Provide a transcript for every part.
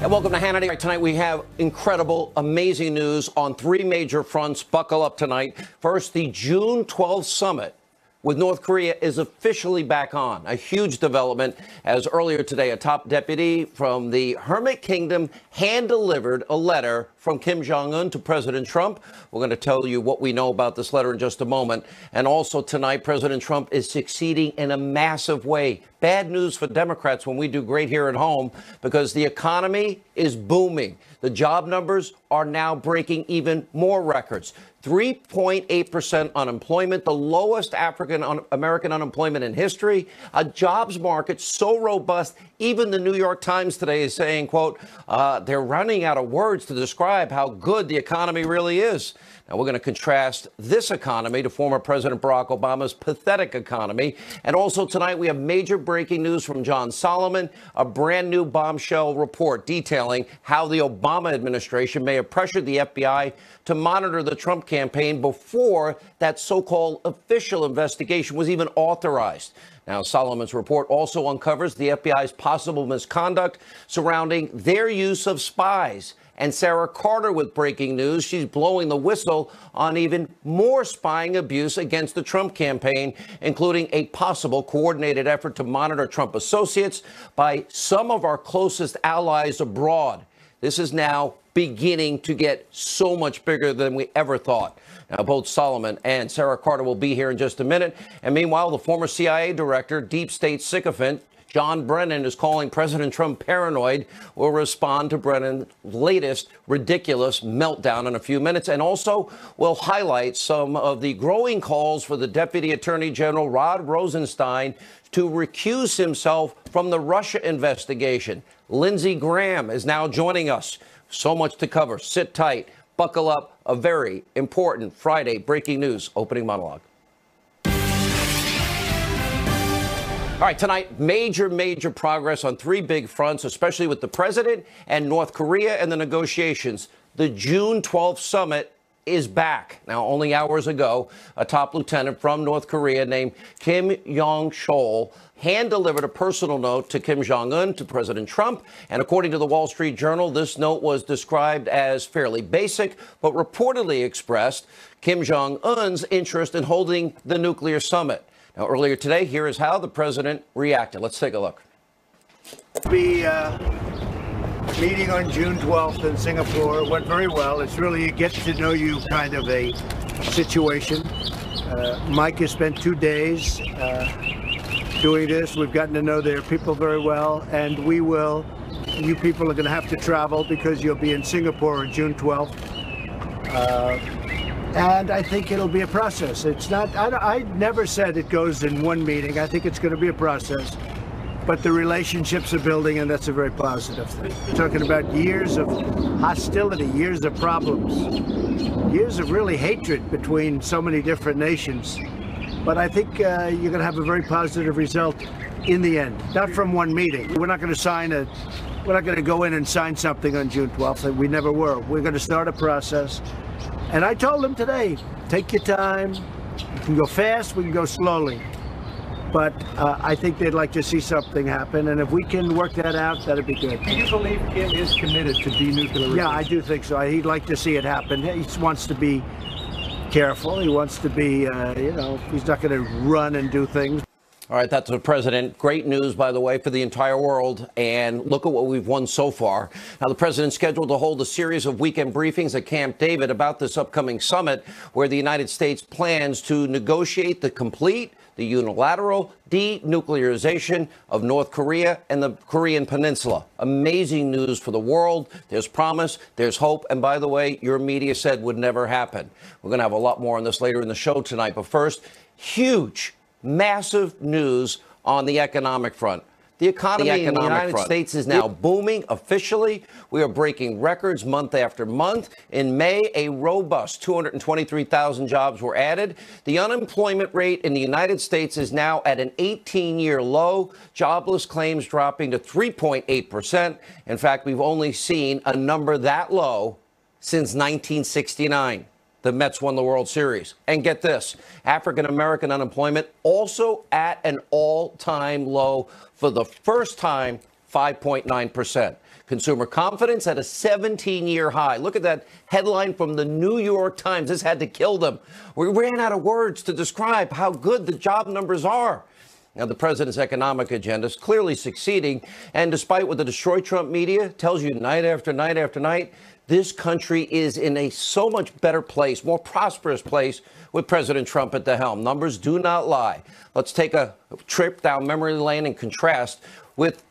And welcome to Hannity. Tonight we have incredible, amazing news on three major fronts. Buckle up tonight. First, the June 12th summit with North Korea is officially back on. A huge development, as earlier today, a top deputy from the Hermit Kingdom hand-delivered a letter from Kim Jong-un to President Trump. We're going to tell you what we know about this letter in just a moment. And also tonight, President Trump is succeeding in a massive way. Bad news for Democrats when we do great here at home, because the economy is booming. The job numbers are now breaking even more records. 3.8% unemployment, the lowest African-American unemployment in history, a jobs market so robust, even the New York Times today is saying, quote, they're running out of words to describe how good the economy really is. Now, we're going to contrast this economy to former President Barack Obama's pathetic economy. And also tonight, we have major breaking news from John Solomon, a brand new bombshell report detailing how the Obama administration may have pressured the FBI to monitor the Trump campaign before that so-called official investigation was even authorized. Now, Solomon's report also uncovers the FBI's possible misconduct surrounding their use of spies. And Sarah Carter with breaking news. She's blowing the whistle on even more spying abuse against the Trump campaign, including a possible coordinated effort to monitor Trump associates by some of our closest allies abroad. This is now beginning to get so much bigger than we ever thought. Now, both Solomon and Sarah Carter will be here in just a minute. And meanwhile, the former CIA director, deep state sycophant, John Brennan, is calling President Trump paranoid. We'll respond to Brennan's latest ridiculous meltdown in a few minutes. And also, we'll highlight some of the growing calls for the Deputy Attorney General Rod Rosenstein to recuse himself from the Russia investigation. Lindsey Graham is now joining us. So much to cover. Sit tight. Buckle up. A very important Friday breaking news opening monologue. All right, tonight, major progress on three big fronts, especially with the president and North Korea and the negotiations. The June 12th summit is back. Now, only hours ago, a top lieutenant from North Korea named Kim Yong-chol hand-delivered a personal note to Kim Jong-un, to President Trump. And according to the Wall Street Journal, this note was described as fairly basic, but reportedly expressed Kim Jong-un's interest in holding the nuclear summit. Now, earlier today, here is how the president reacted. Let's take a look. The meeting on June 12th in Singapore went very well. It's really a get-to-know-you kind of a situation. Mike has spent 2 days doing this. We've gotten to know their people very well, and we will. You people are going to have to travel because you'll be in Singapore on June 12th. And I think it'll be a process. It's not, I never said it goes in one meeting. I think it's going to be a process. But the relationships are building, and that's a very positive thing. We're talking about years of hostility, years of problems, years of really hatred between so many different nations. But I think you're going to have a very positive result in the end, not from one meeting. We're not going to we're not going to go in and sign something on June 12th. We never were. We're going to start a process. And I told them today, take your time. You can go fast, we can go slowly. But I think they'd like to see something happen. And if we can work that out, that'd be good. Do you believe Kim is committed to denuclearization? Yeah, I do think so. He'd like to see it happen. He wants to be careful. He wants to be, he's not going to run and do things. All right, that's the president. Great news, by the way, for the entire world. And look at what we've won so far. Now, the president's scheduled to hold a series of weekend briefings at Camp David about this upcoming summit, where the United States plans to negotiate the unilateral denuclearization of North Korea and the Korean Peninsula. Amazing news for the world. There's promise. There's hope. And by the way, your media said would never happen. We're going to have a lot more on this later in the show tonight. But first, huge, massive news on the economic front. The economy in the United States is now booming officially. We are breaking records month after month. In May, a robust 223,000 jobs were added. The unemployment rate in the United States is now at an 18-year low. Jobless claims dropping to 3.8%. In fact, we've only seen a number that low since 1969. The Mets won the World Series. And get this, African-American unemployment also at an all-time low for the first time, 5.9%. Consumer confidence at a 17-year high. Look at that headline from the New York Times. This had to kill them. We ran out of words to describe how good the job numbers are. Now, the president's economic agenda is clearly succeeding. And despite what the Destroy Trump media tells you night after night after night, this country is in a so much better place, more prosperous place with President Trump at the helm. Numbers do not lie. Let's take a trip down memory lane and contrast with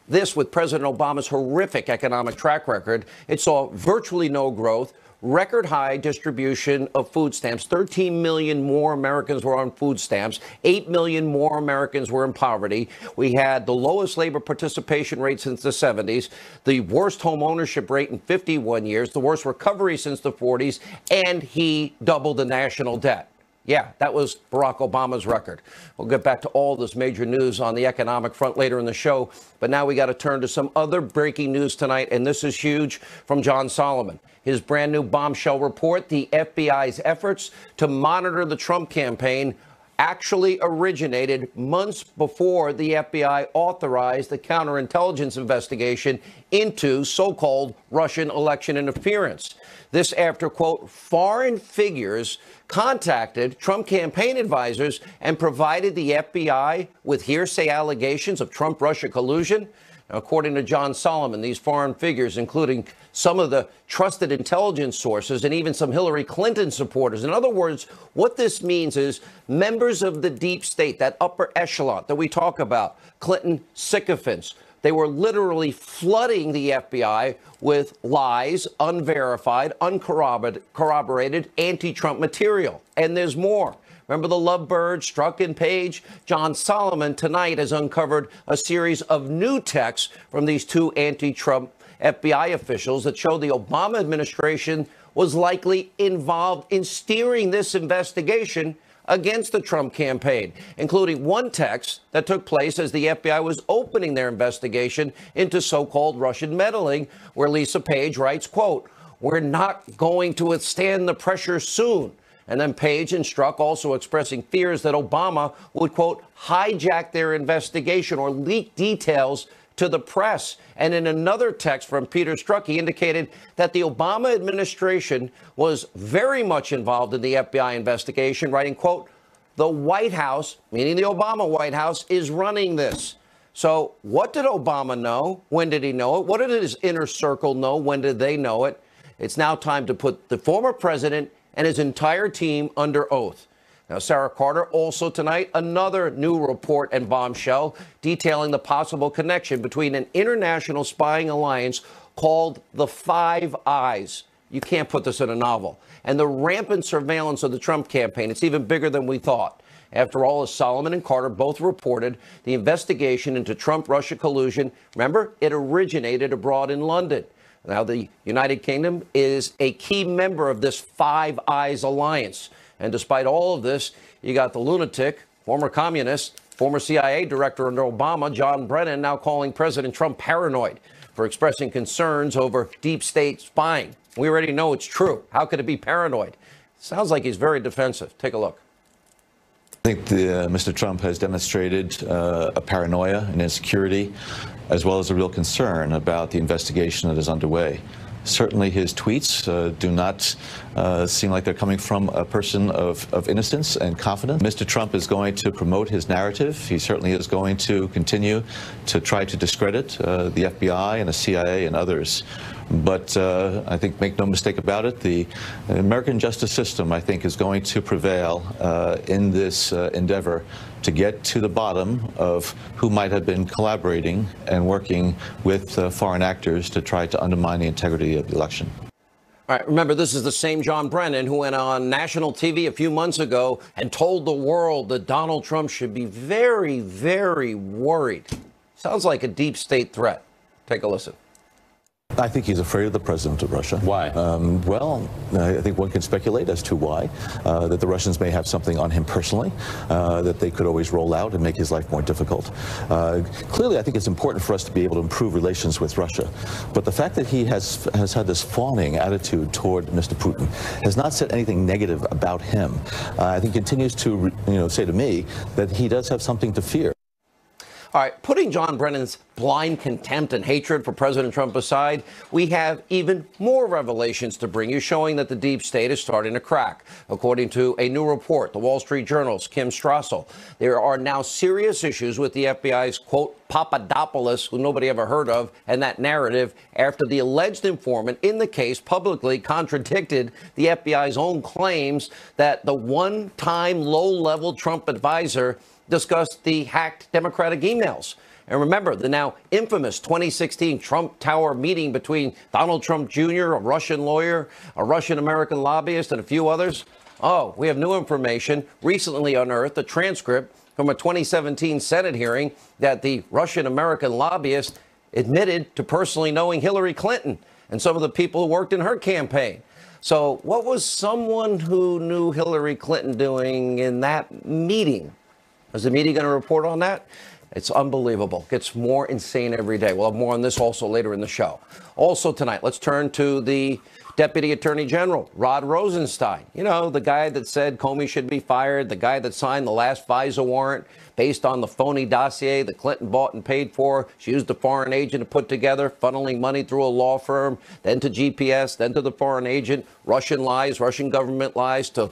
President Obama's horrific economic track record. It saw virtually no growth, record high distribution of food stamps. 13 million more Americans were on food stamps. 8 million more Americans were in poverty. We had the lowest labor participation rate since the 70s, the worst home ownership rate in 51 years, the worst recovery since the 40s, and he doubled the national debt. Yeah, that was Barack Obama's record. We'll get back to all this major news on the economic front later in the show. But now we got to turn to some other breaking news tonight. And this is huge from John Solomon. His brand new bombshell report, the FBI's efforts to monitor the Trump campaign actually originated months before the FBI authorized the counterintelligence investigation into so-called Russian election interference. This after, quote, foreign figures contacted Trump campaign advisors and provided the FBI with hearsay allegations of Trump-Russia collusion. Now, according to John Solomon, these foreign figures, including some of the trusted intelligence sources and even some Hillary Clinton supporters. In other words, what this means is members of the deep state, that upper echelon that we talk about, Clinton sycophants, they were literally flooding the FBI with lies, unverified, uncorroborated anti-Trump material. And there's more. Remember the lovebird, Strzok and Page? John Solomon tonight has uncovered a series of new texts from these two anti-Trump FBI officials that show the Obama administration was likely involved in steering this investigation against the Trump campaign, including one text that took place as the FBI was opening their investigation into so-called Russian meddling, where Lisa Page writes, quote, "We're not going to withstand the pressure soon." And then Page and Strzok also expressing fears that Obama would, quote, hijack their investigation or leak details to the press. And in another text from Peter Strzok, he indicated that the Obama administration was very much involved in the FBI investigation, writing, quote, "The White House," meaning the Obama White House, "is running this." So what did Obama know? When did he know it? What did his inner circle know? When did they know it? It's now time to put the former president and his entire team under oath. Now, Sarah Carter also tonight, another new report and bombshell detailing the possible connection between an international spying alliance called the Five Eyes. You can't put this in a novel. And the rampant surveillance of the Trump campaign. It's even bigger than we thought. After all, as Solomon and Carter both reported, the investigation into Trump-Russia collusion, remember, it originated abroad in London. Now, the United Kingdom is a key member of this Five Eyes alliance. And despite all of this, you got the lunatic, former communist, former CIA director under Obama, John Brennan, now calling President Trump paranoid for expressing concerns over deep state spying. We already know it's true. How could it be paranoid? Sounds like he's very defensive. Take a look. I think Mr. Trump has demonstrated a paranoia and insecurity, as well as a real concern about the investigation that is underway. Certainly his tweets do not seem like they're coming from a person of innocence and confidence. Mr. Trump is going to promote his narrative. He certainly is going to continue to try to discredit the FBI and the CIA and others. But I think, make no mistake about it, the American justice system, I think, is going to prevail in this endeavor to get to the bottom of who might have been collaborating and working with foreign actors to try to undermine the integrity of the election. All right, remember, this is the same John Brennan who went on national TV a few months ago and told the world that Donald Trump should be very, very worried. Sounds like a deep state threat. Take a listen. I think he's afraid of the president of Russia. Why? Well, I think one can speculate as to why. That the Russians may have something on him personally that they could always roll out and make his life more difficult. Clearly, I think it's important for us to be able to improve relations with Russia. But the fact that he has had this fawning attitude toward Mr. Putin has not said anything negative about him. I think continues to say to me that he does have something to fear. All right, putting John Brennan's blind contempt and hatred for President Trump aside, we have even more revelations to bring you showing that the deep state is starting to crack. According to a new report, the Wall Street Journal's Kim Strassel, there are now serious issues with the FBI's, quote, Papadopoulos, who nobody ever heard of, and that narrative after the alleged informant in the case publicly contradicted the FBI's own claims that the one-time low-level Trump advisor discussed the hacked Democratic emails. And remember, the now infamous 2016 Trump Tower meeting between Donald Trump Jr., a Russian lawyer, a Russian-American lobbyist, and a few others? Oh, we have new information recently unearthed, a transcript from a 2017 Senate hearing that the Russian-American lobbyist admitted to personally knowing Hillary Clinton and some of the people who worked in her campaign. So what was someone who knew Hillary Clinton doing in that meeting? Is the media going to report on that? It's unbelievable. Gets more insane every day. We'll have more on this also later in the show. Also tonight, let's turn to the Deputy Attorney General, Rod Rosenstein. You know, the guy that said Comey should be fired, the guy that signed the last FISA warrant based on the phony dossier that Clinton bought and paid for. She used a foreign agent to put together, funneling money through a law firm, then to GPS, then to the foreign agent. Russian lies, Russian government lies to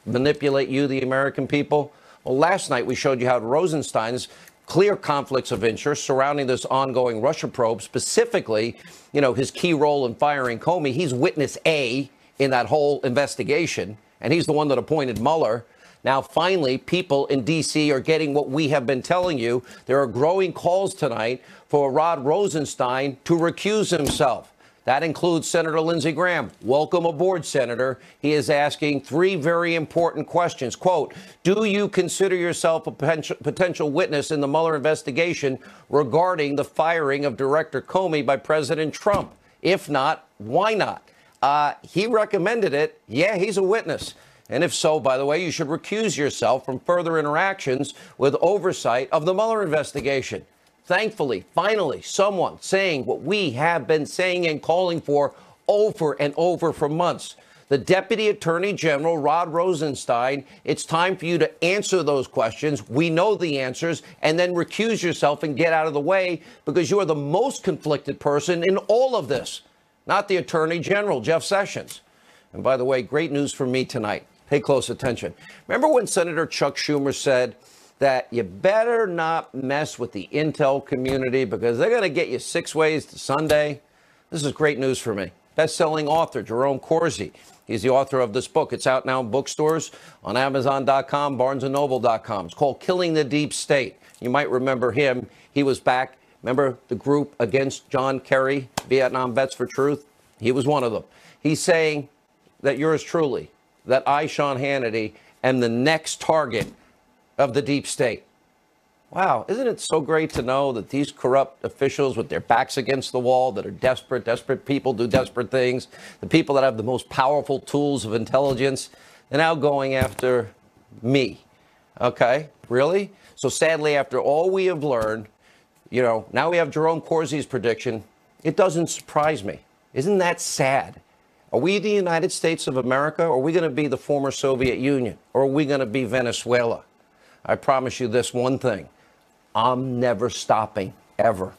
manipulate you, the American people. Well, last night we showed you how Rosenstein's clear conflicts of interest surrounding this ongoing Russia probe, specifically, you know, his key role in firing Comey. He's witness A in that whole investigation, and he's the one that appointed Mueller. Now, finally, people in D.C. are getting what we have been telling you. There are growing calls tonight for Rod Rosenstein to recuse himself. That includes Senator Lindsey Graham. Welcome aboard, Senator. He is asking three very important questions. Quote, do you consider yourself a potential witness in the Mueller investigation regarding the firing of Director Comey by President Trump? If not, why not? He recommended it. Yeah, he's a witness. And if so, by the way, you should recuse yourself from further interactions with oversight of the Mueller investigation. Thankfully, finally, someone saying what we have been saying and calling for over and over for months. The Deputy Attorney General, Rod Rosenstein, it's time for you to answer those questions. We know the answers, and then recuse yourself and get out of the way, because you are the most conflicted person in all of this, not the Attorney General, Jeff Sessions. And by the way, great news for me tonight. Pay close attention. Remember when Senator Chuck Schumer said that you better not mess with the intel community because they're going to get you 6 ways to Sunday? This is great news for me. Best-selling author Jerome Corsi. He's the author of this book. It's out now in bookstores, on Amazon.com, BarnesandNoble.com. It's called Killing the Deep State. You might remember him. He was back. Remember the group against John Kerry, Vietnam Vets for Truth? He was one of them. He's saying that yours truly, that I, Sean Hannity, am the next target of the deep state. Wow, isn't it so great to know that these corrupt officials with their backs against the wall, that are desperate people do desperate things, the people that have the most powerful tools of intelligence, they're now going after me. Okay, really? So sadly, after all we have learned, you know, now we have Jerome Corsi's prediction. It doesn't surprise me. Isn't that sad? Are we the United States of America, or are we going to be the former Soviet Union, or are we going to be Venezuela? I promise you this one thing. I'm never stopping, ever.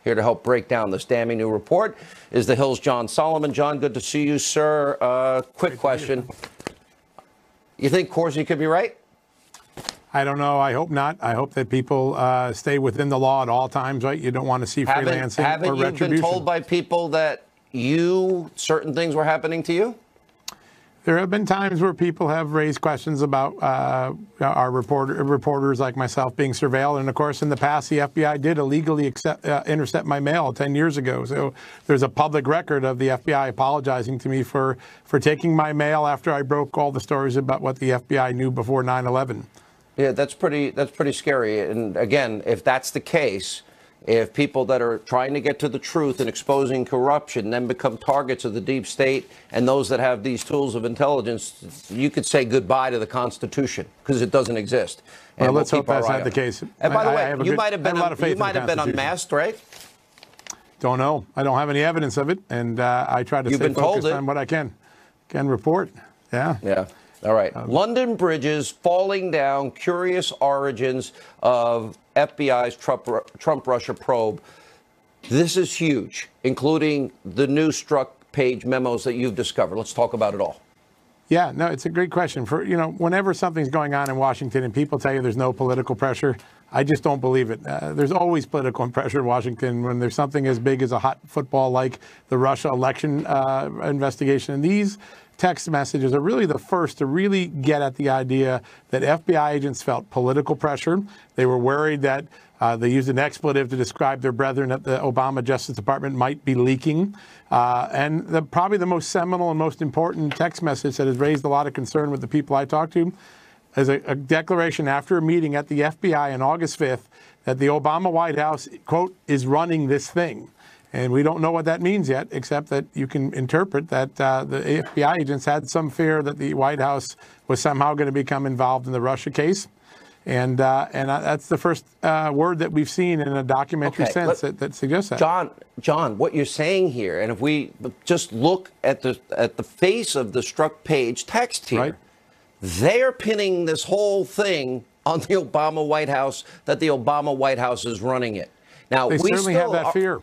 Here to help break down this damning new report is the Hill's John Solomon. John, good to see you, sir. Quick question. You think Corsi could be right? I don't know. I hope not. I hope that people stay within the law at all times, right? You don't want to see freelancing or retribution. Haven't you been told by people that certain things were happening to you? There have been times where people have raised questions about our reporters like myself being surveilled. And of course, in the past, the FBI did illegally intercept my mail 10 years ago. So there's a public record of the FBI apologizing to me for taking my mail after I broke all the stories about what the FBI knew before 9/11. Yeah, that's pretty scary. And again, if that's the case, if people that are trying to get to the truth and exposing corruption then become targets of the deep state and those that have these tools of intelligence, you could say goodbye to the Constitution because it doesn't exist. And well, let's hope that's not the case. And by the way, you might have been unmasked, right? Don't know. I don't have any evidence of it, and I try to stay focused on what I can report. Yeah. Yeah. All right. London bridges falling down, curious origins of FBI's Trump-Russia probe. This is huge, including the new struck page memos that you've discovered. Let's talk about it all. Yeah, no, it's a great question. Whenever something's going on in Washington and people tell you there's no political pressure, I just don't believe it. There's always political pressure in Washington when there's something as big as a hot football like the Russia election investigation. And these text messages are really the first to really get at the idea that FBI agents felt political pressure. They were worried that they used an expletive to describe their brethren at the Obama Justice Department might be leaking. And probably the most seminal and most important text message that has raised a lot of concern with the people I talked to is a declaration after a meeting at the FBI on August 5th that the Obama White House, quote, is running this thing. And we don't know what that means yet, except that you can interpret that the FBI agents had some fear that the White House was somehow going to become involved in the Russia case. And that's the first word that we've seen in a documentary sense that suggests that. John, what you're saying here, and if we just look at the face of the struck page text here, right, they're pinning this whole thing on the Obama White House, that the Obama White House is running it. Now, they certainly have that fear.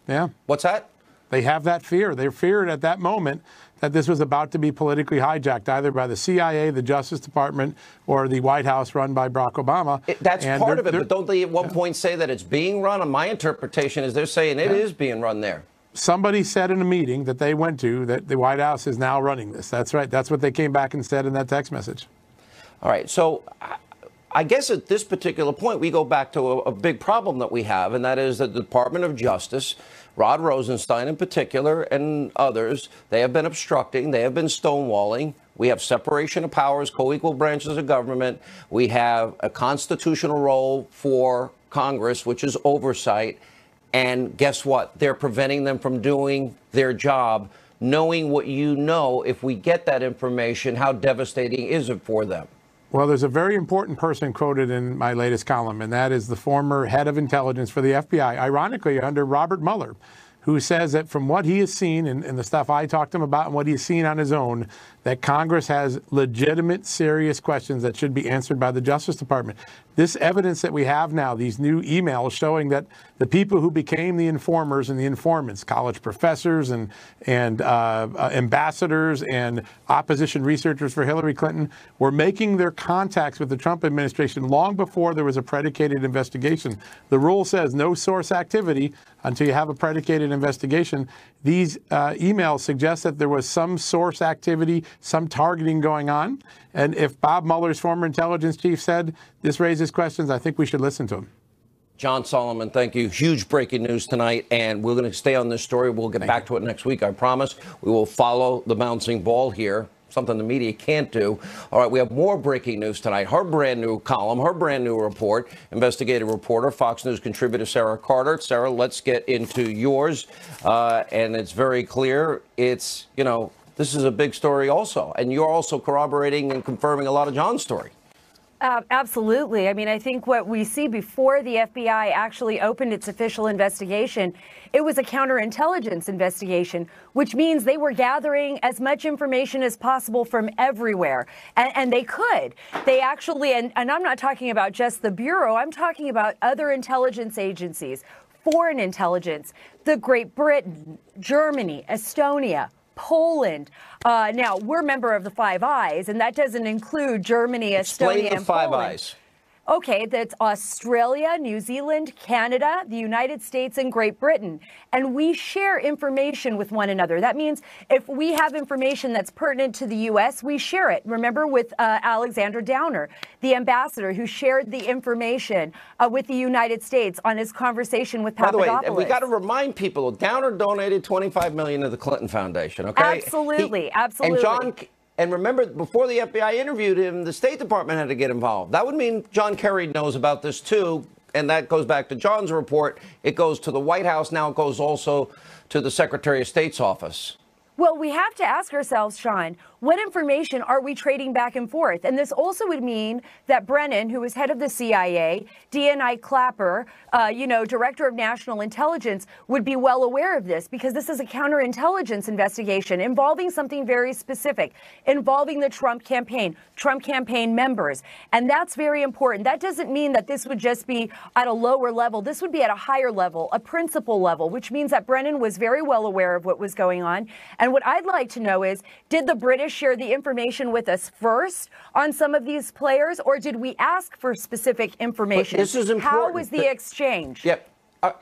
Yeah. What's that? They have that fear. They feared at that moment that this was about to be politically hijacked, either by the CIA, the Justice Department, or the White House run by Barack Obama. That's part of it, but don't they at one point say that it's being run? And my interpretation is they're saying it is being run there. Somebody said in a meeting that they went to that the White House is now running this. That's right. That's what they came back and said in that text message. All right. So I guess at this particular point, we go back to a big problem that we have, and that is that the Department of Justice, Rod Rosenstein in particular, and others, they have been obstructing, they have been stonewalling. We have separation of powers, co-equal branches of government. We have a constitutional role for Congress, which is oversight. And guess what? They're preventing them from doing their job, knowing what you know. If we get that information, how devastating is it for them? Well, there's a very important person quoted in my latest column, and that is the former head of intelligence for the FBI, ironically under Robert Mueller, who says that from what he has seen and the stuff I talked to him about and what he's seen on his own, that Congress has legitimate, serious questions that should be answered by the Justice Department. This evidence that we have now, these new emails showing that the people who became the informers and the informants, college professors and ambassadors and opposition researchers for Hillary Clinton, were making their contacts with the Trump administration long before there was a predicated investigation. The rule says no source activity until you have a predicated investigation. These emails suggest that there was some source activity, some targeting going on. And if Bob Mueller's former intelligence chief said this raises questions, I think we should listen to him. John Solomon, thank you. Huge breaking news tonight, and we're going to stay on this story. We'll get back to it next week, I promise. We will follow the bouncing ball here, something the media can't do. All right, we have more breaking news tonight. Her brand new column, her brand new report, investigative reporter, Fox News contributor Sarah Carter. Sarah, let's get into yours. And it's very clear. It's, this is a big story also. And you're also corroborating and confirming a lot of John's story. Absolutely. I mean, I think what we see before the FBI actually opened its official investigation, it was a counterintelligence investigation, which means they were gathering as much information as possible from everywhere. And they could. They actually, and I'm not talking about just the Bureau, I'm talking about other intelligence agencies, foreign intelligence, the Great Britain, Germany, Estonia, Poland. Now, we're a member of the Five Eyes, and that doesn't include Germany, Estonia, and Poland. Explain the Five Eyes. Okay, that's Australia, New Zealand, Canada, the United States, and Great Britain. And we share information with one another. That means if we have information that's pertinent to the U.S., we share it. Remember with Alexander Downer, the ambassador who shared the information with the United States on his conversation with Papadopoulos. By the way, we got to remind people, Downer donated $25 million to the Clinton Foundation, okay? Absolutely, absolutely. And John... And remember, before the FBI interviewed him, the State Department had to get involved. That would mean John Kerry knows about this, too. And that goes back to John's report. It goes to the White House. Now it goes also to the Secretary of State's office. Well, we have to ask ourselves, Sean, what information are we trading back and forth? And this also would mean that Brennan, who is head of the CIA, DNI Clapper, director of national intelligence, would be well aware of this, because this is a counterintelligence investigation involving something very specific, involving the Trump campaign members. And that's very important. That doesn't mean that this would just be at a lower level. This would be at a higher level, a principal level, which means that Brennan was very well aware of what was going on. And what I'd like to know is, did the British share the information with us first on some of these players, or did we ask for specific information? But this is important. How was the exchange? Yep.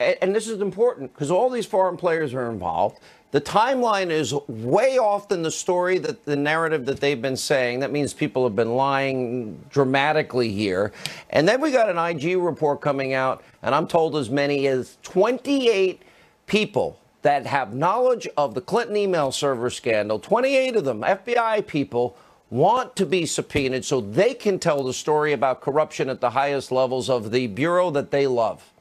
And this is important because all these foreign players are involved. The timeline is way off than the story, that the narrative that they've been saying. That means people have been lying dramatically here. And then we got an IG report coming out, and I'm told as many as 28 people that have knowledge of the Clinton email server scandal, 28 of them, FBI people, want to be subpoenaed so they can tell the story about corruption at the highest levels of the bureau that they love.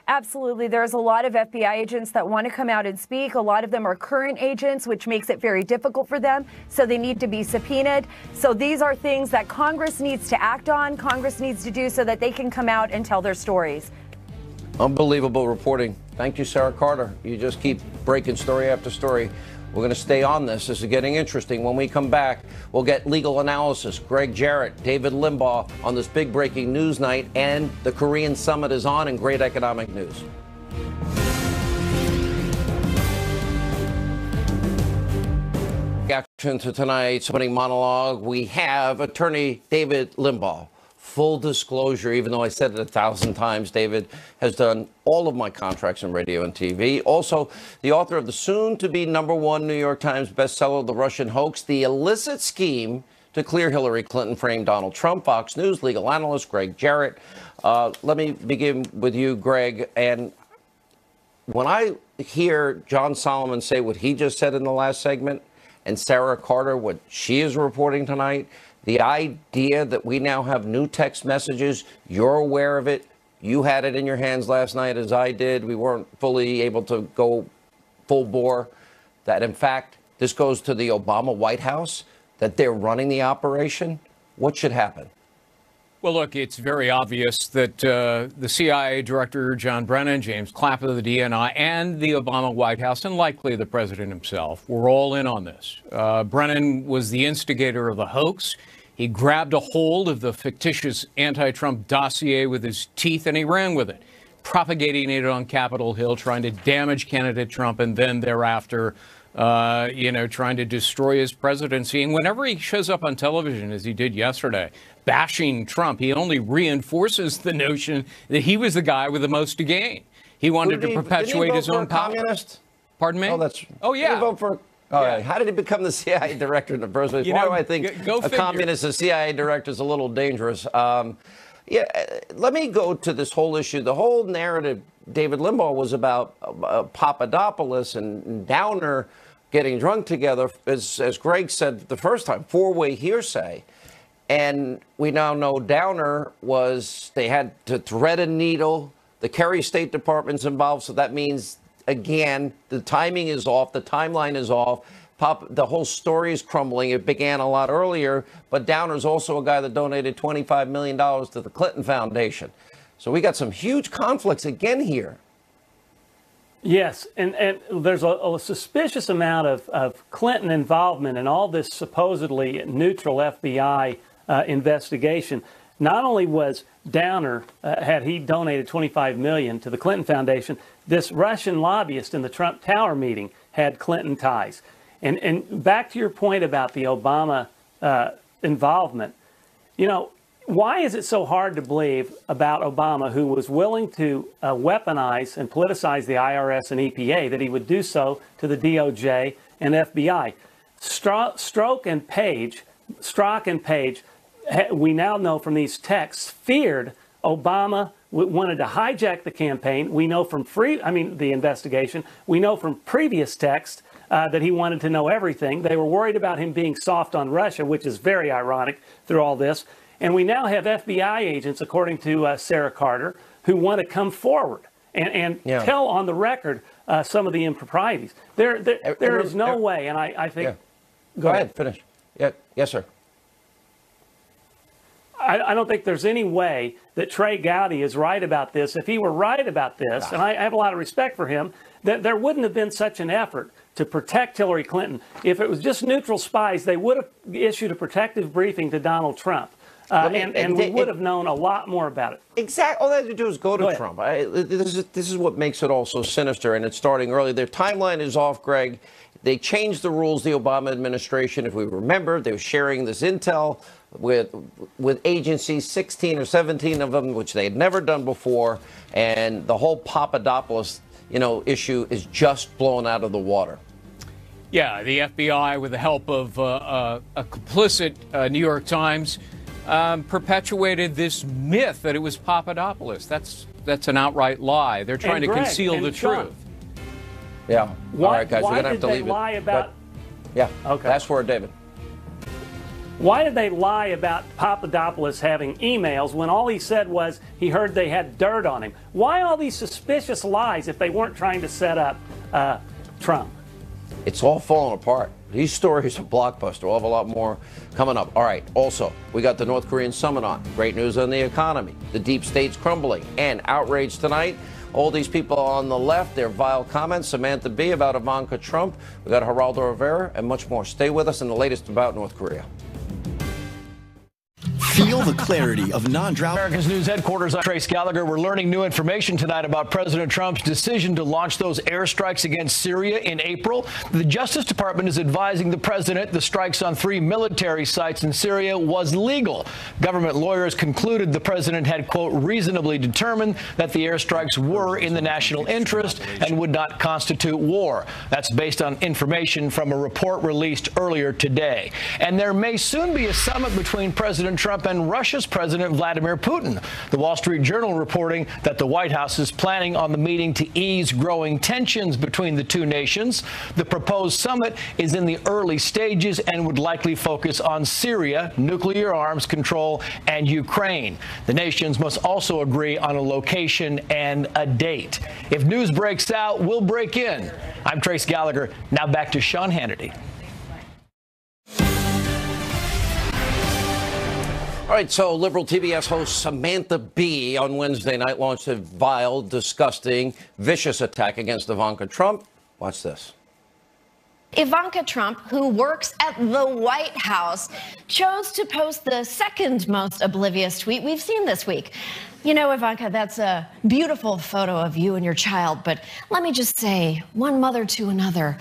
Absolutely. There's a lot of FBI agents that want to come out and speak. A lot of them are current agents, which makes it very difficult for them. So they need to be subpoenaed. So these are things that Congress needs to act on. Congress needs to do so that they can come out and tell their stories. Unbelievable reporting. Thank you, Sarah Carter. You just keep breaking story after story. We're going to stay on this. This is getting interesting. When we come back, we'll get legal analysis. Greg Jarrett, David Limbaugh on this big breaking news night, and the Korean summit is on, and great economic news. Reaction to tonight's opening monologue, we have attorney David Limbaugh. Full disclosure, even though I said it 1,000 times, David has done all of my contracts in radio and TV. Also, the author of the soon-to-be #1 New York Times bestseller, The Russian Hoax, The Illicit Scheme to Clear Hillary Clinton, Frame Donald Trump. Fox News legal analyst Greg Jarrett. Let me begin with you, Greg. And when I hear John Solomon say what he just said in the last segment, and Sarah Carter, what she is reporting tonight, the idea that we now have new text messages, you're aware of it, you had it in your hands last night as I did, we weren't fully able to go full bore, that in fact this goes to the Obama White House, that they're running the operation. What should happen? Well, look, it's very obvious that the CIA Director John Brennan, James Clapper of the DNI, and the Obama White House, and likely the president himself, were all in on this. Brennan was the instigator of the hoax. He grabbed a hold of the fictitious anti-Trump dossier with his teeth, and he ran with it, propagating it on Capitol Hill, trying to damage candidate Trump, and then thereafter trying to destroy his presidency. And whenever he shows up on television, as he did yesterday, bashing Trump, he only reinforces the notion that he was the guy with the most to gain. He wanted to perpetuate his own power. Communist? Pardon me? Oh, yeah. Did he vote for? Oh, yeah. How did he become the CIA director in the first place? Why do I think a communist, a CIA director is a little dangerous? Let me go to this whole issue. The whole narrative, David Limbaugh, was about Papadopoulos and Downer getting drunk together, as Greg said the first time, four-way hearsay. And we now know Downer they had to thread a needle. The Kerry State Department's involved, so that means, again, the timing is off, the timeline is off. The whole story is crumbling. It began a lot earlier, but Downer's also a guy that donated $25 million to the Clinton Foundation. So we got some huge conflicts again here. Yes, and there's a suspicious amount of Clinton involvement in all this supposedly neutral FBI investigation. Not only was Downer, had he donated $25 million to the Clinton Foundation, this Russian lobbyist in the Trump Tower meeting had Clinton ties. And back to your point about the Obama involvement, why is it so hard to believe about Obama, who was willing to weaponize and politicize the IRS and EPA, that he would do so to the DOJ and FBI? Strzok and Page, we now know from these texts, feared Obama wanted to hijack the campaign. We know from the investigation. We know from previous texts that he wanted to know everything. They were worried about him being soft on Russia, which is very ironic through all this. And we now have FBI agents, according to Sarah Carter, who want to come forward and tell on the record some of the improprieties. There is no way, and I think... Yeah. Go ahead, finish. Yeah. Yes, sir. I don't think there's any way that Trey Gowdy is right about this. If he were right about this, and I have a lot of respect for him, that there wouldn't have been such an effort to protect Hillary Clinton. If it was just neutral spies, they would have issued a protective briefing to Donald Trump. And we would have known a lot more about it. Exactly. All they had to do is go to Trump. This is what makes it all so sinister, and it's starting early. Their timeline is off, Greg. They changed the rules, the Obama administration. If we remember, they were sharing this intel with agencies, 16 or 17 of them, which they had never done before. And the whole Papadopoulos, issue is just blown out of the water. Yeah, the FBI, with the help of a complicit New York Times, perpetuated this myth that it was Papadopoulos. That's an outright lie. They're trying to conceal the truth. Yeah. Why, all right, guys, we're why going to have did to they leave lie it. about? Yeah. Okay. That's for David. Why did they lie about Papadopoulos having emails when all he said was he heard they had dirt on him? Why all these suspicious lies if they weren't trying to set up Trump? It's all falling apart. These stories are blockbuster. We'll have a lot more coming up. All right. Also, we got the North Korean summit on. Great news on the economy. The deep state's crumbling. And outrage tonight. All these people on the left, their vile comments. Samantha Bee about Ivanka Trump. We got Geraldo Rivera and much more. Stay with us in the latest about North Korea. Feel the clarity of non-drought. America's News Headquarters, I'm Trace Gallagher. We're learning new information tonight about President Trump's decision to launch those airstrikes against Syria in April. The Justice Department is advising the president the strikes on 3 military sites in Syria was legal. Government lawyers concluded the president had, quote, reasonably determined that the airstrikes were in the national interest and would not constitute war. That's based on information from a report released earlier today. And there may soon be a summit between President Trump and Russia's President Vladimir Putin. The Wall Street Journal reporting that the White House is planning on the meeting to ease growing tensions between the two nations. The proposed summit is in the early stages and would likely focus on Syria, nuclear arms control, and Ukraine. The nations must also agree on a location and a date. If news breaks out, we'll break in. I'm Trace Gallagher. Now back to Sean Hannity. All right, so liberal TBS host Samantha Bee on Wednesday night launched a vile, disgusting, vicious attack against Ivanka Trump. Watch this. Ivanka Trump, who works at the White House, chose to post the second most oblivious tweet we've seen this week. You know, Ivanka, that's a beautiful photo of you and your child, but let me just say, one mother to another,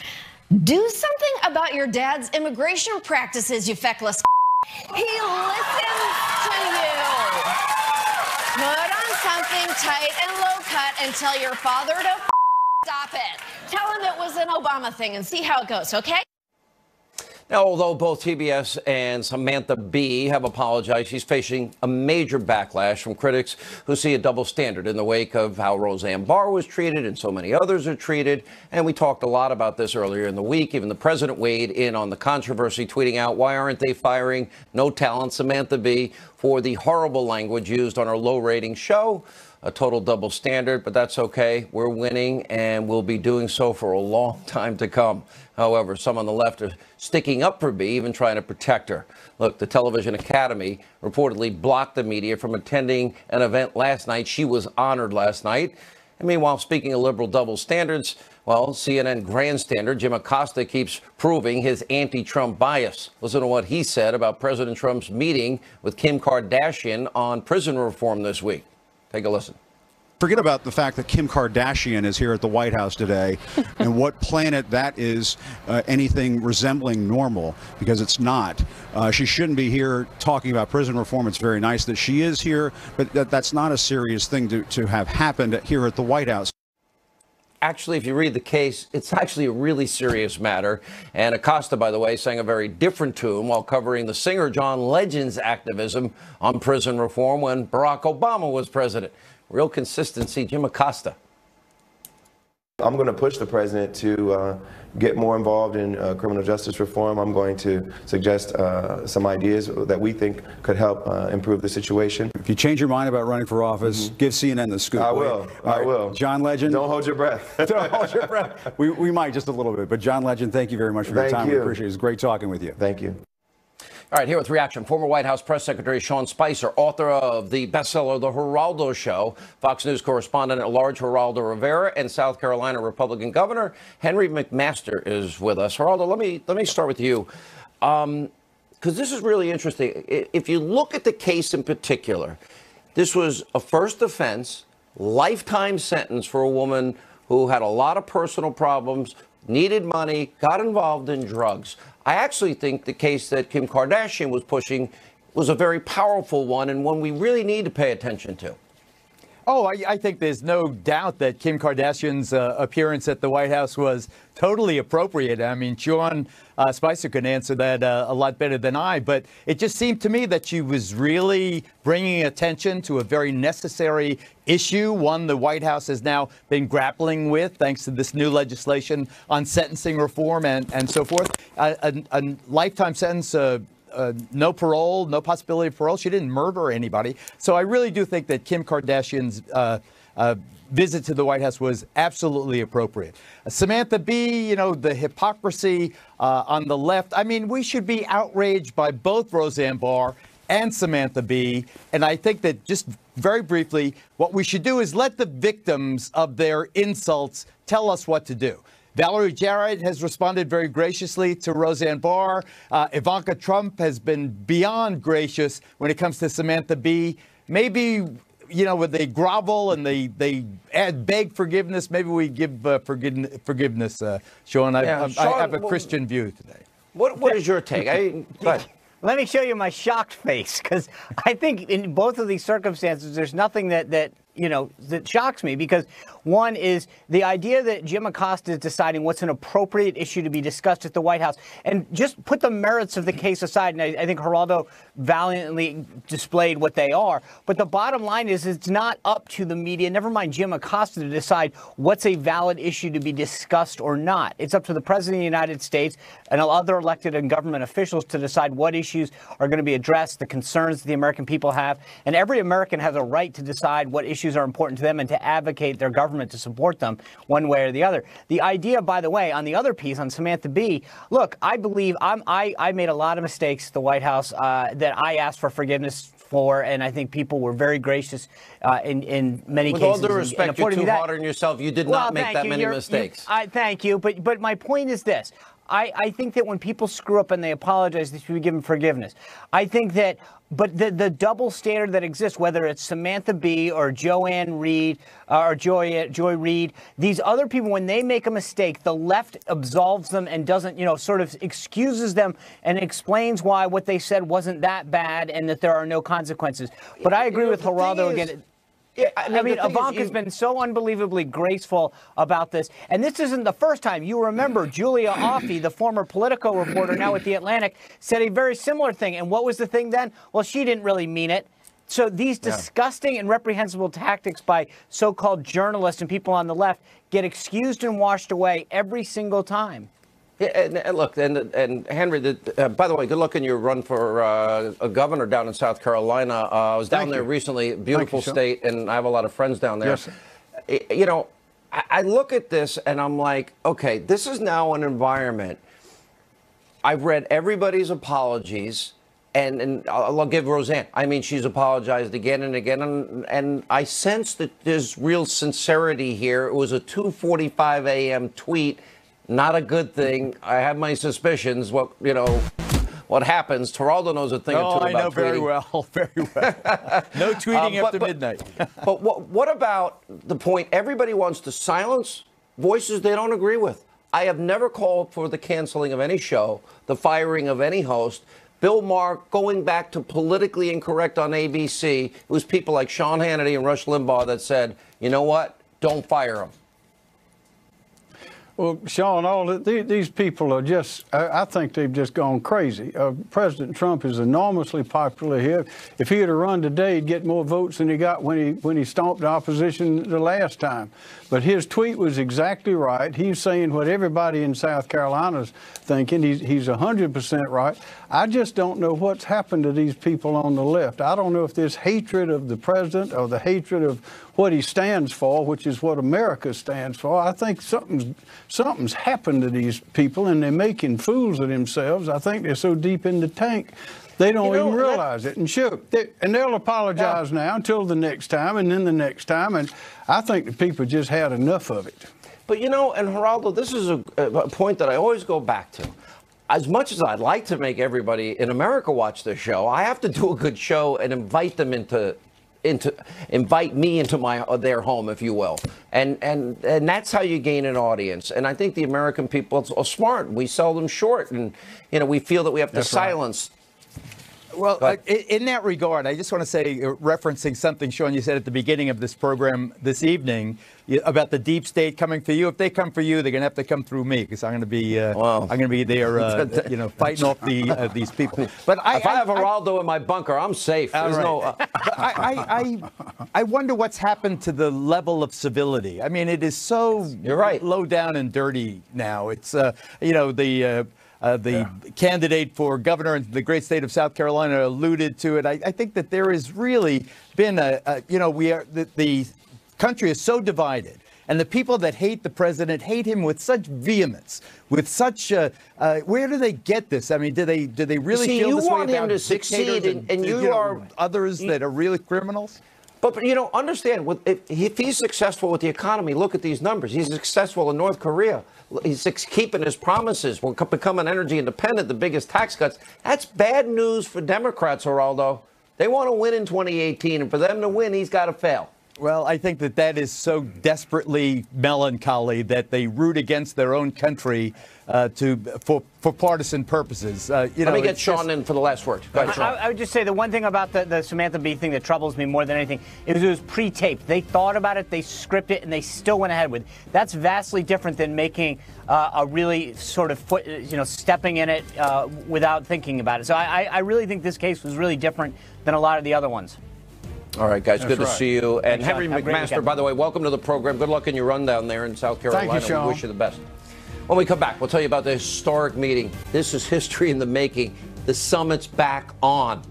do something about your dad's immigration practices, you feckless. He listens to you. Put on something tight and low cut and tell your father to stop it. Tell him it was an Obama thing and see how it goes, okay? Now, although both TBS and Samantha Bee have apologized, she's facing a major backlash from critics who see a double standard in the wake of how Roseanne Barr was treated and so many others are treated. And we talked a lot about this earlier in the week. Even the president weighed in on the controversy, tweeting out, why aren't they firing no talent Samantha Bee for the horrible language used on her low-rating show? A total double standard, but that's okay. We're winning, and we'll be doing so for a long time to come. However, some on the left are sticking up for Bee, even trying to protect her. Look, the Television Academy reportedly blocked the media from attending an event last night. She was honored last night. And meanwhile, speaking of liberal double standards, well, CNN grandstander Jim Acosta keeps proving his anti-Trump bias. Listen to what he said about President Trump's meeting with Kim Kardashian on prison reform this week. Take a listen. Forget about the fact that Kim Kardashian is here at the White House today and what planet that is anything resembling normal, because it's not. She shouldn't be here talking about prison reform. It's very nice that she is here, but that's not a serious thing to have happened here at the White House. Actually, if you read the case, it's actually a really serious matter. And Acosta, by the way, sang a very different tune while covering the singer John Legend's activism on prison reform when Barack Obama was president. Real consistency, Jim Acosta. I'm going to push the president to get more involved in criminal justice reform. I'm going to suggest some ideas that we think could help improve the situation. If you change your mind about running for office, give CNN the scoop. I will. I will. John Legend. Don't hold your breath. Don't hold your breath. We might just a little bit. But John Legend, thank you very much for your time. We appreciate it. It was great talking with you. Thank you. All right, here with reaction, former White House Press Secretary Sean Spicer, author of the bestseller The Geraldo Show, Fox News correspondent at large Geraldo Rivera, and South Carolina Republican Governor Henry McMaster is with us. Geraldo, let me start with you, because this is really interesting. If you look at the case in particular, this was a first offense, lifetime sentence for a woman who had a lot of personal problems, needed money, got involved in drugs. I actually think the case that Kim Kardashian was pushing was a very powerful one and one we really need to pay attention to. Oh, I think there's no doubt that Kim Kardashian's appearance at the White House was totally appropriate. I mean, Sean Spicer can answer that a lot better than I, but it just seemed to me that she was really bringing attention to a very necessary issue, one the White House has now been grappling with thanks to this new legislation on sentencing reform and so forth. A lifetime sentence, no parole, no possibility of parole. She didn't murder anybody. So I really do think that Kim Kardashian's visit to the White House was absolutely appropriate. Samantha Bee, you know, the hypocrisy on the left. I mean, we should be outraged by both Roseanne Barr and Samantha Bee. And I think that, just very briefly, what we should do is let the victims of their insults tell us what to do. Valerie Jarrett has responded very graciously to Roseanne Barr. Ivanka Trump has been beyond gracious when it comes to Samantha Bee. Maybe, you know, when they grovel and they beg forgiveness, maybe we give forgiveness, Sean. I have a Christian view today. What is your take? Let me show you my shocked face, because I think in both of these circumstances, there's nothing that shocks me, because one is the idea that Jim Acosta is deciding what's an appropriate issue to be discussed at the White House, and just put the merits of the case aside. And I think Geraldo valiantly displayed what they are. But the bottom line is, it's not up to the media, never mind Jim Acosta, to decide what's a valid issue to be discussed or not. It's up to the President of the United States and other elected and government officials to decide what issues are going to be addressed, the concerns the American people have. And every American has a right to decide what issues are important to them and to advocate their government to support them one way or the other. The idea, by the way, on the other piece, on Samantha Bee, look, I believe I made a lot of mistakes at the White House that I asked for forgiveness for, and I think people were very gracious in many cases. With all due respect, you're too hard on yourself. You did not make that many mistakes. Thank you, but my point is this. I think that when people screw up and they apologize, they should be given forgiveness. I think that, but the double standard that exists, whether it's Samantha Bee or Joanne Reed or Joy Reid, these other people, when they make a mistake, the left absolves them and doesn't, sort of excuses them and explains why what they said wasn't that bad and that there are no consequences. But I agree with Geraldo again. I mean, Ivanka's been so unbelievably graceful about this. And this isn't the first time. You remember Julia Offie, the former Politico reporter now at The Atlantic, said a very similar thing. And what was the thing then? Well, she didn't really mean it. So these disgusting and reprehensible tactics by so-called journalists and people on the left get excused and washed away every single time. Yeah, and look, and Henry, by the way, good luck in your run for a governor down in South Carolina. I was down there recently, beautiful state, and I have a lot of friends down there. Yes. I look at this and I'm like, okay, this is now an environment. I've read everybody's apologies, and I'll give Roseanne. I mean, she's apologized again and again, and I sense that there's real sincerity here. It was a 2:45 a.m. tweet. Not a good thing. I have my suspicions. What happens? Geraldo knows a thing or two about tweeting. I know very well, very well. No tweeting after midnight. But what about the point? Everybody wants to silence voices they don't agree with. I have never called for the canceling of any show, the firing of any host. Bill Maher going back to politically incorrect on ABC. It was people like Sean Hannity and Rush Limbaugh that said, you know what? Don't fire him. Well, Sean, these people are just, I think they've just gone crazy. President Trump is enormously popular here. If he had run today, he'd get more votes than he got when he stomped the opposition the last time. But his tweet was exactly right. He's saying what everybody in South Carolina's thinking. He's 100% right. I just don't know what's happened to these people on the left. I don't know if this hatred of the president or the hatred of what he stands for, which is what America stands for. I think something's happened to these people, and they're making fools of themselves. I think they're so deep in the tank, they don't even realize it. And sure, they'll apologize now until the next time, and then the next time. And I think the people just had enough of it. But and Geraldo, this is a point that I always go back to. As much as I'd like to make everybody in America watch this show, I have to do a good show and invite them invite me into their home, if you will, and that's how you gain an audience. And I think the American people are smart. We sell them short, and we feel that we have to silence. Well, in that regard, I just want to say, referencing something, Sean, you said at the beginning of this program this evening about the deep state coming for you. If they come for you, they're going to have to come through me, because I'm going to be I'm going to be there, fighting off these people. But if I have Geraldo in my bunker, I'm safe. There's I wonder what's happened to the level of civility. I mean, it is so low down and dirty now. It's the candidate for governor in the great state of South Carolina alluded to it. I think that there has really been the country is so divided, and the people that hate the president hate him with such vehemence, with such where do they get this? I mean, do they really feel this way about dictators and you are others that are really criminals? But understand, if he's successful with the economy, look at these numbers. He's successful in North Korea. He's keeping his promises. We'll become an energy independent, the biggest tax cuts. That's bad news for Democrats, Geraldo. They want to win in 2018, and for them to win, he's got to fail. Well, I think that is so desperately melancholy that they root against their own country for partisan purposes. Let me get Sean in for the last word. Go ahead, Sean. I would just say the one thing about the Samantha Bee thing that troubles me more than anything is it was pre-taped. They thought about it, they scripted it, and they still went ahead with it. That's vastly different than making a really sort of stepping in it without thinking about it. So I really think this case was really different than a lot of the other ones. All right, guys, good to see you. And Henry McMaster, by the way, welcome to the program. Good luck in your run down there in South Carolina. Thank you, Sean. We wish you the best. When we come back, we'll tell you about the historic meeting. This is history in the making. The summit's back on.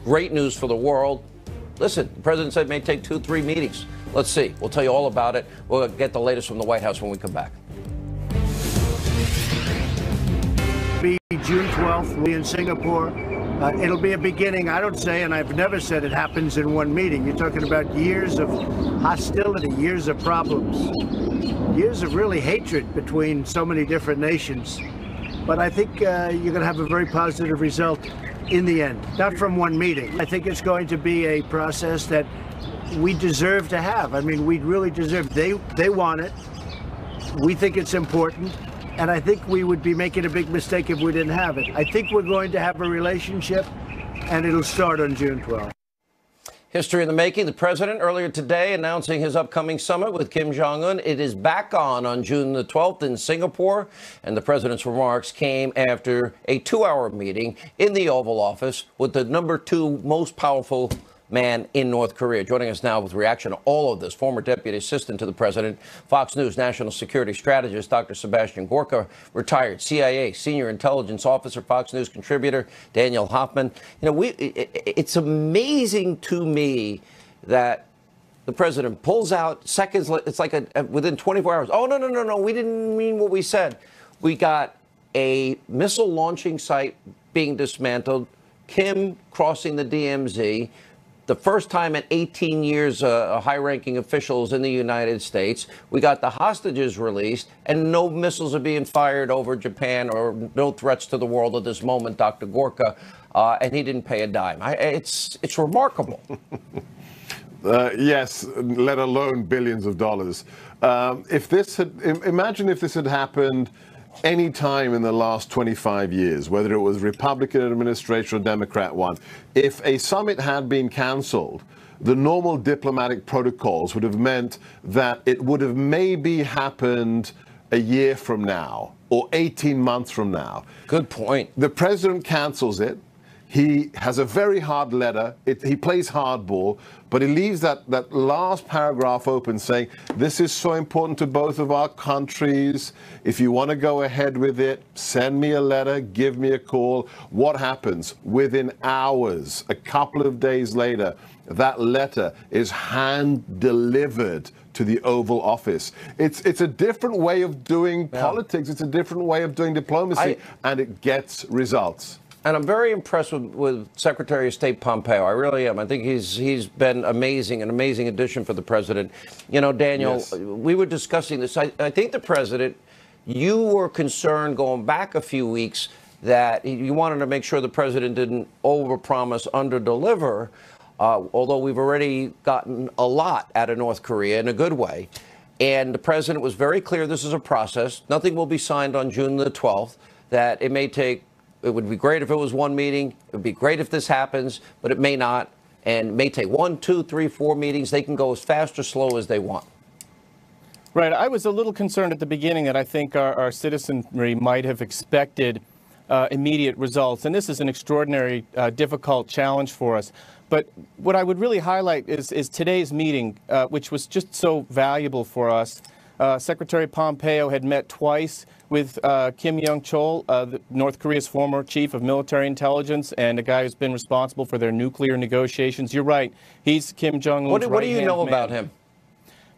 Great news for the world. Listen, the president said it may take 2-3 meetings. Let's see. We'll tell you all about it. We'll get the latest from the White House when we come back. June 12th, we'll be in Singapore. It'll be a beginning, I don't say, and I've never said it happens in one meeting. You're talking about years of hostility, years of problems, years of really hatred between so many different nations. But I think you're going to have a very positive result in the end, not from one meeting. I think it's going to be a process that we deserve to have. I mean, we really deserve. They want it. We think it's important. And I think we would be making a big mistake if we didn't have it. I think we're going to have a relationship, and it'll start on June 12th. History in the making. The president earlier today announcing his upcoming summit with Kim Jong-un. It is back on June the 12th in Singapore. And the president's remarks came after a 2-hour meeting in the Oval Office with the #2 most powerful man in North Korea. Joining us now with reaction to all of this, former deputy assistant to the president, Fox News national security strategist, Dr. Sebastian Gorka, retired CIA senior intelligence officer, Fox News contributor, Daniel Hoffman. It's amazing to me that the president pulls out seconds. It's like within 24 hours. Oh, no. We didn't mean what we said. We got a missile launching site being dismantled, Kim crossing the DMZ, the first time in 18 years, high-ranking officials in the United States. We got the hostages released, and no missiles are being fired over Japan or no threats to the world at this moment, Dr. Gorka, and he didn't pay a dime. It's remarkable. Yes, let alone billions of dollars. Imagine if this had happened any time in the last 25 years, whether it was Republican administration or Democrat one, if a summit had been cancelled, the normal diplomatic protocols would have meant that it would have maybe happened a year from now or 18 months from now. Good point. The president cancels it. He has a very hard letter. He plays hardball, but he leaves that last paragraph open saying, this is so important to both of our countries. If you want to go ahead with it, send me a letter, give me a call. What happens? Within hours, a couple of days later, that letter is hand-delivered to the Oval Office. It's a different way of doing politics. It's a different way of doing diplomacy, and it gets results. And I'm very impressed with Secretary of State Pompeo. I really am. I think he's been amazing, an amazing addition for the president. You know, Daniel, we were discussing this. I think the president, you were concerned going back a few weeks that you wanted to make sure the president didn't overpromise, underdeliver, although we've already gotten a lot out of North Korea in a good way. And the president was very clear this is a process. Nothing will be signed on June the 12th, that it may take. It would be great if it was one meeting. It would be great if this happens, but it may not. And it may take 1, 2, 3, 4 meetings. They can go as fast or slow as they want. Right. I was a little concerned at the beginning that I think our citizenry might have expected immediate results. And this is an extraordinary, difficult challenge for us. But what I would really highlight is today's meeting, which was just so valuable for us. Secretary Pompeo had met twice with Kim Young-chol, North Korea's former chief of military intelligence and a guy who's been responsible for their nuclear negotiations. You're right. He's Kim Jong-un's right-hand man. What do you know about him?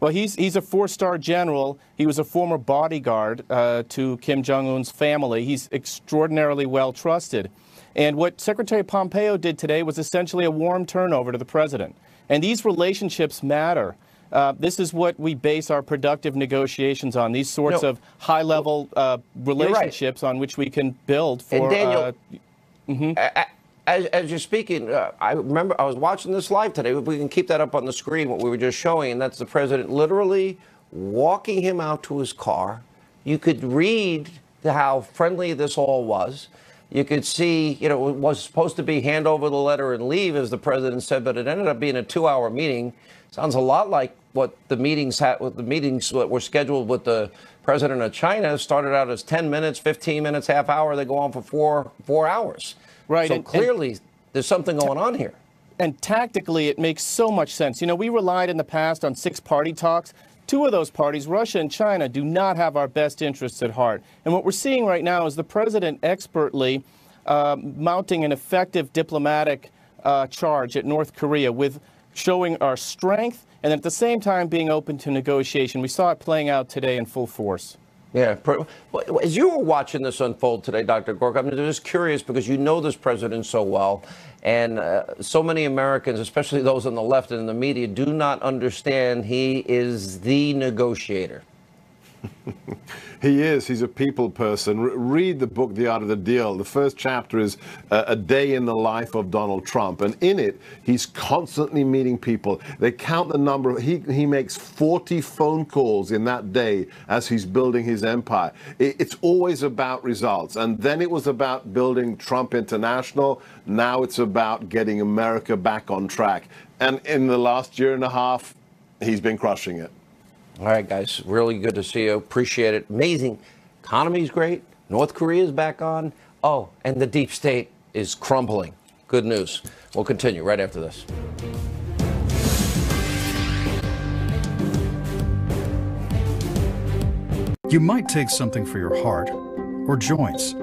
Well, he's a 4-star general. He was a former bodyguard to Kim Jong-un's family. He's extraordinarily well trusted. And what Secretary Pompeo did today was essentially a warm turnover to the president. And these relationships matter. This is what we base our productive negotiations on, these sorts of high-level relationships on which we can build for... And Daniel, as you're speaking, I remember I was watching this live today. If we can keep that up on the screen, what we were just showing, and that's the president literally walking him out to his car. You could read how friendly this all was. You could see, you know, it was supposed to be hand over the letter and leave, as the president said, but it ended up being a 2-hour meeting. Sounds a lot like what the meetings that were scheduled with the president of China. Started out as 10 minutes, 15 minutes, half hour. They go on for four hours. Right. So clearly, there's something going on here. And tactically, it makes so much sense. You know, we relied in the past on 6-party talks. 2 of those parties, Russia and China, do not have our best interests at heart. And what we're seeing right now is the president expertly mounting an effective diplomatic charge at North Korea with showing our strength and at the same time being open to negotiation. We saw it playing out today in full force. Yeah. As you were watching this unfold today, Dr. Gork, I'm just curious because you know this president so well, and so many Americans, especially those on the left and in the media, do not understand he is the negotiator. He is. He's a people person. Read the book, The Art of the Deal. The first chapter is a day in the life of Donald Trump. And in it, he's constantly meeting people. They count the number. He makes 40 phone calls in that day as he's building his empire. It's always about results. And then it was about building Trump International. Now it's about getting America back on track. And in the last year and a half, he's been crushing it. All right, guys, really good to see you. Appreciate it. Amazing. Economy's great. North Korea is back on. Oh, and the deep state is crumbling. Good news. We'll continue right after this. You might take something for your heart or joints,